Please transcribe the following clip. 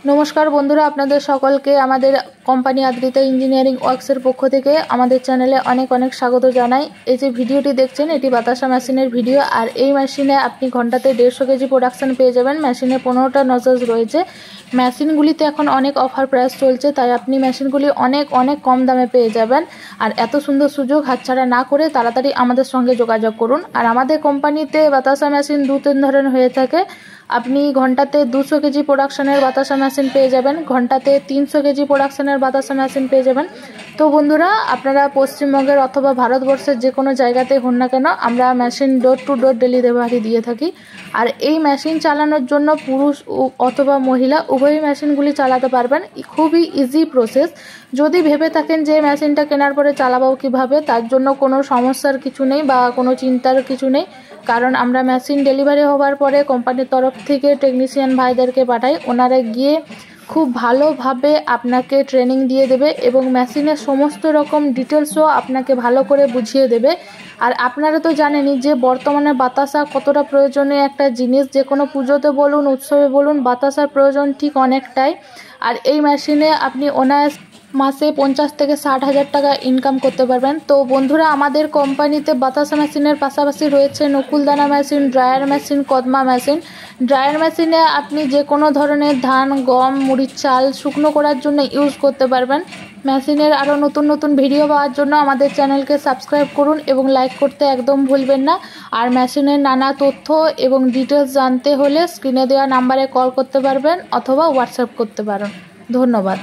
নমস্কার বন্ধুরা, আপনাদের সকলকে আমাদের কোম্পানি আদ্রিতা ইঞ্জিনিয়ারিং ওয়ার্কসের পক্ষ থেকে আমাদের চ্যানেলে অনেক অনেক স্বাগত জানাই। এই যে ভিডিওটি দেখছেন এটি বাতাসা মেশিনের ভিডিও। আর এই মেশিনে আপনি ঘন্টাতে 150 কেজি প্রোডাকশন পেয়ে যাবেন। মেশিনে 15টা নজল রয়েছে। মেশিনগুলিতে এখন অনেক অফার প্রাইস চলছে, তাই আপনি মেশিনগুলি অনেক অনেক কম দামে পেয়ে যাবেন। আর এত সুন্দর সুযোগ হাতছাড়া না করে তাড়াতাড়ি আমাদের সঙ্গে যোগাযোগ করুন। আর আমাদের কোম্পানিতে বাতাসা মেশিন 2-3 ধরনের হয়ে থাকে। আপনি ঘন্টাতে 200 কেজি প্রোডাকশনের বাতাসা মেশিন পেয়ে যাবেন, ঘন্টাতে 300 কেজি প্রোডাকশনের বাতাসা মেশিন পেয়ে যাবেন। তো বন্ধুরা, আপনারা পশ্চিমবঙ্গের অথবা ভারতবর্ষের যে কোনো জায়গাতে হন না কেন, আমরা machine door to door delivery দিয়ে থাকি। আর এই মেশিন চালানোর জন্য পুরুষ অথবা মহিলা উভয় মেশিনগুলি চালাতে পারবেন। খুবই ইজি প্রসেস। যদি ভেবে থাকেন যে মেশিনটা কেনার পরে চালাবো কীভাবে, তার জন্য কোনো সমস্যার কিছু নেই বা কোনো চিন্তার কিছু নেই। কারণ আমরা মেশিন ডেলিভারি হওয়ার পরে কোম্পানির তরফ থেকে টেকনিশিয়ান ভাইদেরকে পাঠাই। ওনারা গিয়ে খুব ভালোভাবে আপনাকে ট্রেনিং দিয়ে দেবে এবং মেশিনের সমস্ত রকম ডিটেলসও আপনাকে ভালো করে বুঝিয়ে দেবে। আর আপনারা তো জানেনই যে বর্তমানে বাতাসা কতটা প্রয়োজনীয় একটা জিনিস। যে কোনো পুজোতে বলুন, উৎসবে বলুন, বাতাসার প্রয়োজন ঠিক অনেকটাই। আর এই মেশিনে আপনি মাসে 50 থেকে 60 হাজার টাকা ইনকাম করতে পারবেন। তো বন্ধুরা, আমাদের কোম্পানিতে বাতাসা মেশিনের পাশাপাশি রয়েছে নকুলদানা মেশিন, ড্রায়ার মেশিন, কদমা মেশিন। ড্রায়ার মেশিনে আপনি যে কোনো ধরনের ধান, গম, মুড়ির চাল শুকনো করার জন্য ইউজ করতে পারবেন। মেশিনের আরও নতুন নতুন ভিডিও পাওয়ার জন্য আমাদের চ্যানেলকে সাবস্ক্রাইব করুন এবং লাইক করতে একদম ভুলবেন না। আর মেশিনের নানা তথ্য এবং ডিটেলস জানতে হলে স্ক্রিনে দেওয়া নাম্বারে কল করতে পারবেন অথবা হোয়াটসঅ্যাপ করতে পারেন। ধন্যবাদ।